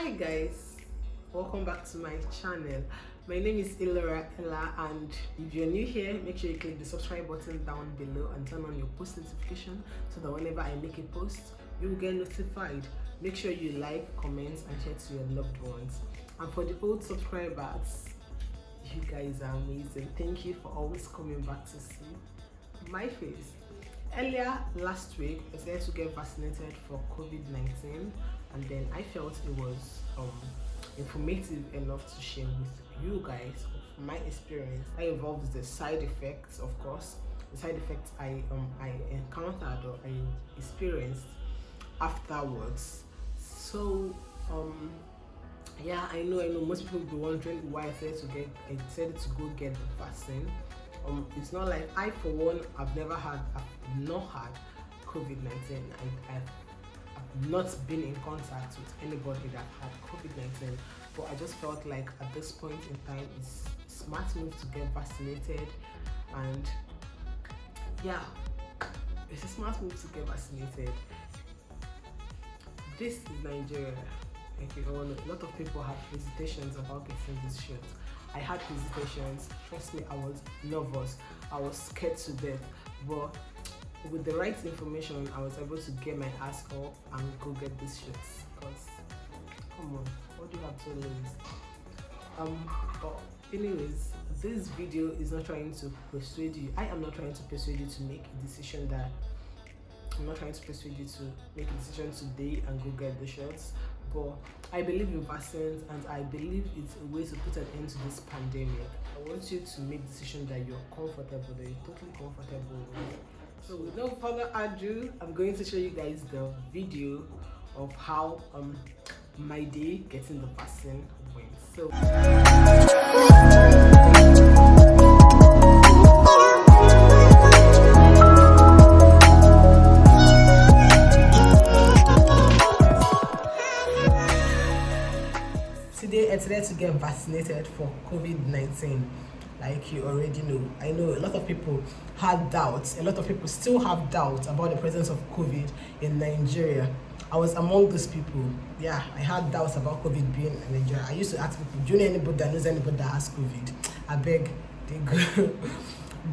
Hi guys, welcome back to my channel. My name is Ella, and if you're new here, make sure you click the subscribe button down below and turn on your post notification so that whenever I make a post, you will get notified. Make sure you like, comment and share to your loved ones. And for the old subscribers, you guys are amazing. Thank you for always coming back to see my face. Earlier last week, I decided to get vaccinated for COVID-19, and then I felt it was informative enough to share with you guys of my experience. That involves the side effects, of course, the side effects I encountered or I experienced afterwards. So yeah, I know most people will be wondering why I decided to go get the vaccine. It's not like I, for one, I've not had COVID-19. I've not been in contact with anybody that had COVID-19, but I just felt like at this point in time it's a smart move to get vaccinated. And yeah, it's a smart move to get vaccinated. This is Nigeria. Like we all know, a lot of people have hesitations about getting this shot. I had hesitations, trust me, I was nervous, I was scared to death, but with the right information, I was able to get my ass up and go get this shot. Because, come on, what do you have to lose? But anyways, this video is not trying to persuade you. I am not trying to persuade you to make a decision I'm not trying to persuade you to make a decision today and go get the shots, but I believe in vaccines and I believe it's a way to put an end to this pandemic. I want you to make a decision that you're comfortable, that you're totally comfortable with. So with no further ado, I'm going to show you guys the video of how my day getting the vaccine went. So today I decided to get vaccinated for COVID-19. Like you already know, I know a lot of people had doubts. A lot of people still have doubts about the presence of COVID in Nigeria. I was among those people. Yeah, I had doubts about COVID being in Nigeria. I used to ask people, do you know anybody that knows anybody that has COVID? I beg, they go.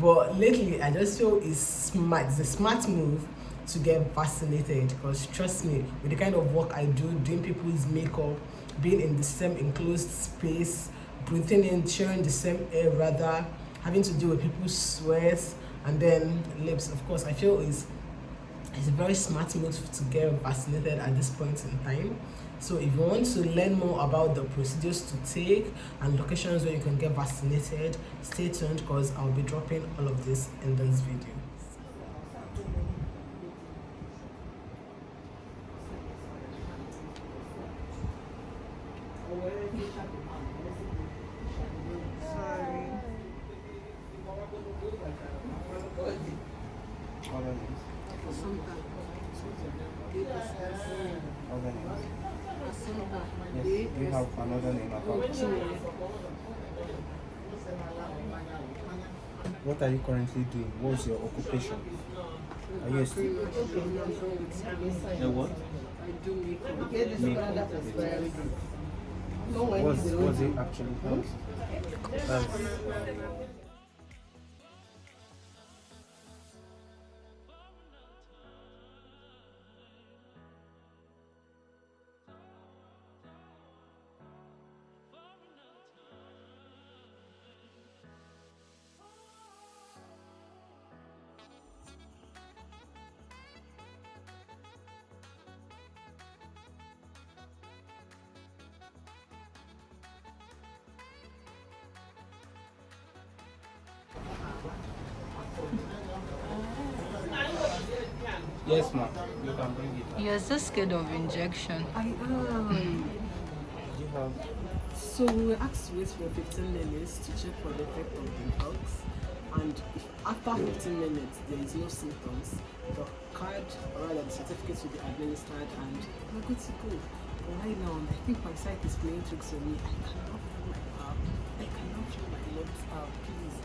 But lately, I just feel it's a smart move to get vaccinated, because trust me, with the kind of work I do, doing people's makeup, being in the same enclosed space, breathing in, sharing the same air rather, having to deal with people's sweats and then lips, of course, I feel it's a very smart move to get vaccinated at this point in time. So if you want to learn more about the procedures to take and locations where you can get vaccinated, stay tuned, because I'll be dropping all of this in this video. Yes, we have another name about it. What are you currently doing? What's your occupation? Are you a student? What? I do makeup. What's it actually called? Yes, ma'am. You can bring it. You're so scared of injection. I am. You have. So we were asked to wait for 15 minutes to check for the effect of the drugs, and if after 15 minutes there is no symptoms, the card or rather the certificate will be administered and we're good to go. But right now, I think my sight is playing tricks on me. I cannot feel my arm. I cannot feel my left arm. Please.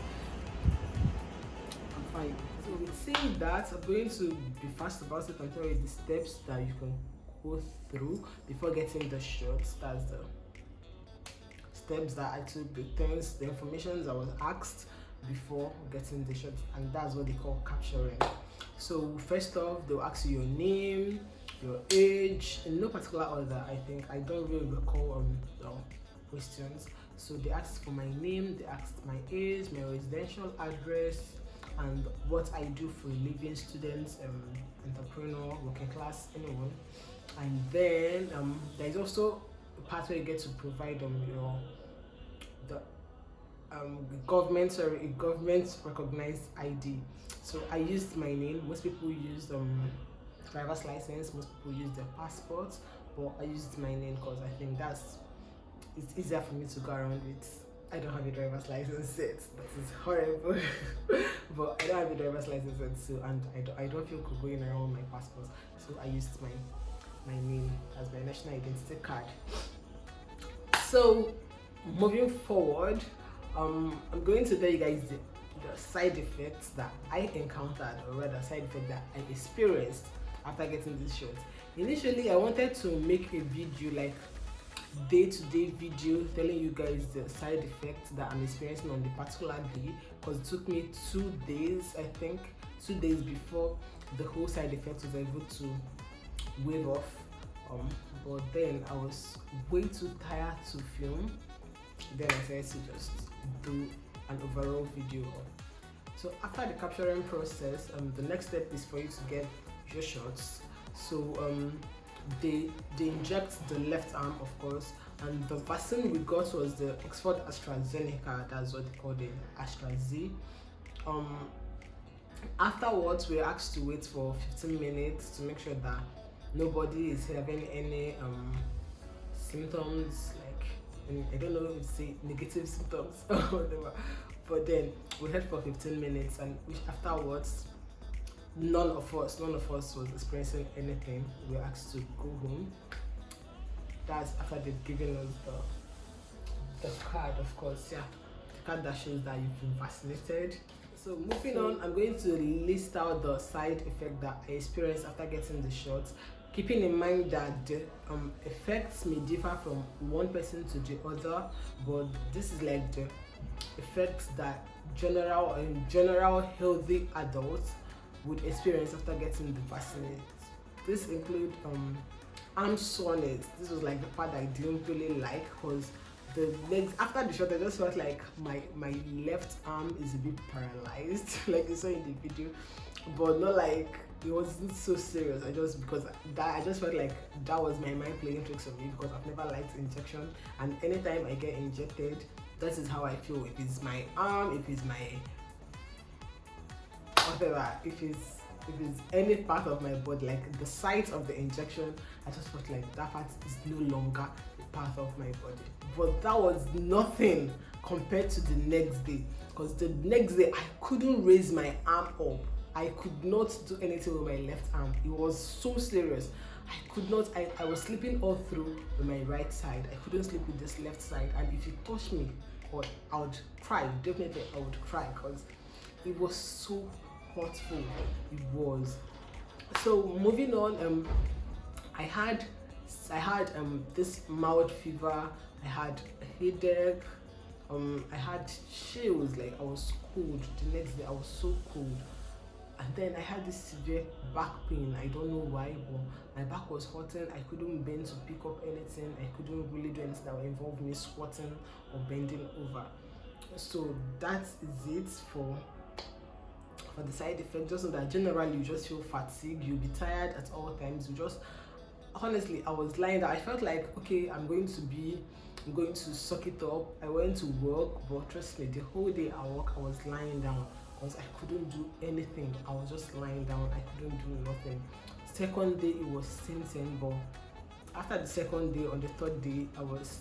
I'm fine. So with saying that, I'm going to be fast about it and tell you the steps that you can go through before getting the shots. That's the steps that I took, the things, the information I was asked before getting the shots, and that's what they call capturing. So first off, they'll ask you your name, your age, in no particular order. I think I don't really recall the questions. So they asked for my name, they asked my age, my residential address, and what I do for a living, student, entrepreneur, working class, anyone. And then there is also a part where you get to provide a government recognized ID. So I used my name. Most people used driver's license, most people use their passport, but I used my name because I think it's easier for me to go around with. I don't have a driver's license yet. That is horrible. But I don't have a driver's license yet, so, and I don't feel cool going around with my passport. So I used my name as my national identity card. So moving forward, I'm going to tell you guys the side effects that I encountered, or rather side effect that I experienced after getting this shot. Initially, I wanted to make a video, like day-to-day video, telling you guys the side effects that I'm experiencing on the particular day, because it took me 2 days, I think 2 days before the whole side effects was able to wave off. But then I was way too tired to film. Then I decided to just do an overall video. So after the capturing process, the next step is for you to get your shots. So they inject the left arm, of course, and the vaccine we got was the Oxford AstraZeneca. That's what they call the AstraZ. Afterwards, we were asked to wait for 15 minutes to make sure that nobody is having any symptoms, like I don't know if it's say negative symptoms or whatever. But then we had for 15 minutes, and afterwards none of us was experiencing anything. We were asked to go home. That's after they've given us the card, of course, the card that shows that you've been vaccinated. So moving on, I'm going to list out the side effect that I experienced after getting the shots, keeping in mind that the effects may differ from one person to the other, but this is like the effects that general healthy adults would experience after getting the vaccine. This include arm soreness. This was like the part I didn't really like, because the legs after the shot I just felt like my left arm is a bit paralyzed like you saw in the video, but not like it wasn't so serious. I just felt like that was my mind playing tricks on me, because I've never liked injection, and anytime I get injected, that is how I feel. If it's my arm, if it's my whatever, if it's any part of my body, like the site of the injection, I just felt like that part is no longer a part of my body. But that was nothing compared to the next day, because the next day I couldn't raise my arm up. I could not do anything with my left arm. It was so serious. I could not. I was sleeping all through with my right side. I couldn't sleep with this left side, and if you touch me, or I would cry. Definitely I would cry, because it was so hurtful. It was. So moving on, I had this mild fever. I had a headache. I had chills. Like I was cold. The next day I was so cold. And then I had this severe back pain. I don't know why, but my back was hurting. I couldn't bend to pick up anything. I couldn't really do anything that would involve me squatting or bending over. So that is it for the side effect. Just so that generally you just feel fatigued, you'll be tired at all times. Honestly, I was lying there. I felt like, okay, I'm going to suck it up. I went to work, but trust me, the whole day I was lying down, because I couldn't do anything. I was just lying down. I couldn't do nothing. Second day it was same thing, but after the second day, on the third day, I was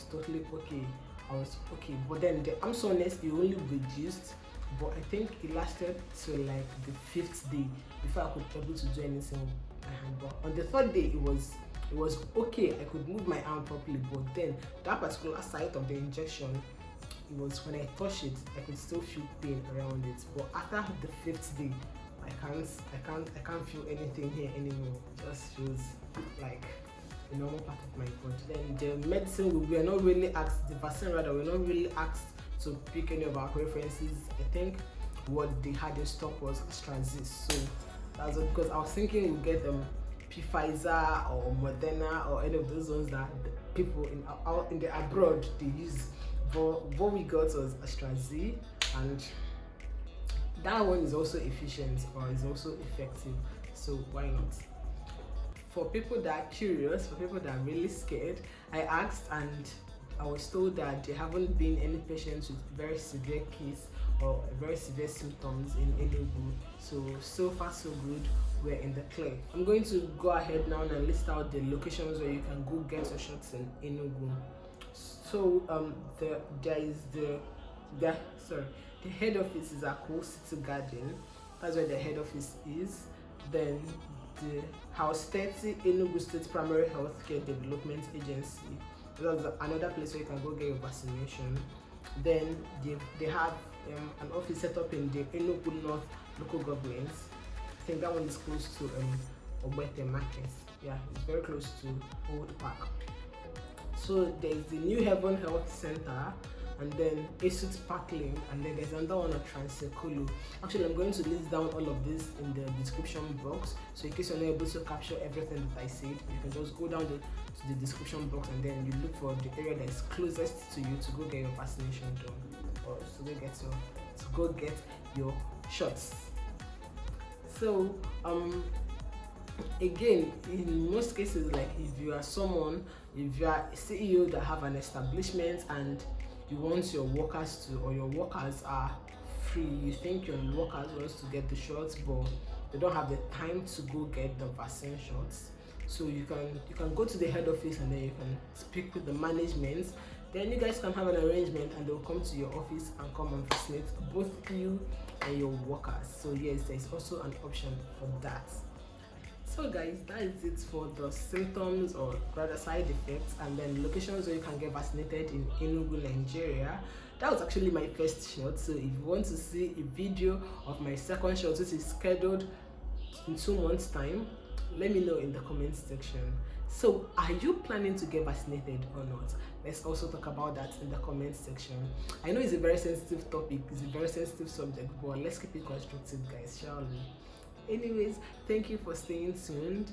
totally okay. I was okay. But then the arm soreness, it only reduced, but I think it lasted till like the 5th day before I could be able to do anything with my hand. But on the third day, it was okay. I could move my arm properly, but then that particular site of the injection, it was when I touched it, I could still feel pain around it. But after the 5th day, my I can't feel anything here anymore. It just feels like a normal part of my body. Then the medicine, we are not really asked, the vaccine rather, we're not really asked to pick any of our preferences. I think what they had in stock was AstraZeneca, so that's it, because I was thinking we'll get Pfizer or Moderna or any of those ones that the people in the abroad they use. But what we got was AstraZeneca, and that one is also efficient or is also effective, so why not? For people that are curious, for people that are really scared, I asked and I was told that there haven't been any patients with very severe case or very severe symptoms in Enugu. So far so good, we're in the clear. I'm going to go ahead now and list out the locations where you can go get your shots in Enugu. So the head office is at Cool City Garden. That's where the head office is. Then the House 30 Enugu State Primary Healthcare Development Agency. That's another place where you can go get your vaccination. Then they have an office set up in the Enugu North local government. I think that one is close to Ugbowa Market. Yeah, it's very close to Old Park. So there's the New Heaven Health Center, and then Esut parklane, and then there's another one at Transekulu. Actually, I'm going to list down all of this in the description box, so in case you're not able to capture everything that I said, you can just go down to the description box and then you look for the area that is closest to you to go get your vaccination done, or to go get your shots. So again, in most cases, like if you are a CEO that have an establishment and you want your workers to, or your workers are free, you think your workers wants to get the shots but they don't have the time to go get the vaccine shots, so you can go to the head office and then you can speak with the management. Then you guys can have an arrangement and they'll come to your office and come and vaccinate both you and your workers. So yes, there's also an option for that. So guys, that is it for the symptoms or rather side effects and then locations where you can get vaccinated in Enugu, Nigeria. That was actually my first shot, so if you want to see a video of my second shot, which is scheduled in 2 months time, let me know in the comment section. So are you planning to get vaccinated or not? Let's also talk about that in the comment section. I know it's a very sensitive topic, it's a very sensitive subject, but let's keep it constructive, guys, shall we? Anyways, thank you for staying tuned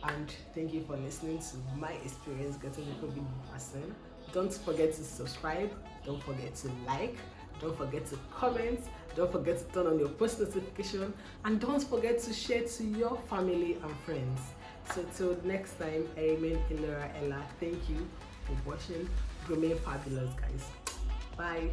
and thank you for listening to my experience getting the COVID vaccine. Don't forget to subscribe, don't forget to like, don't forget to comment, don't forget to turn on your post notification, and don't forget to share to your family and friends. So till next time, I remain Ella. Thank you for watching. Remain fabulous, guys. Bye.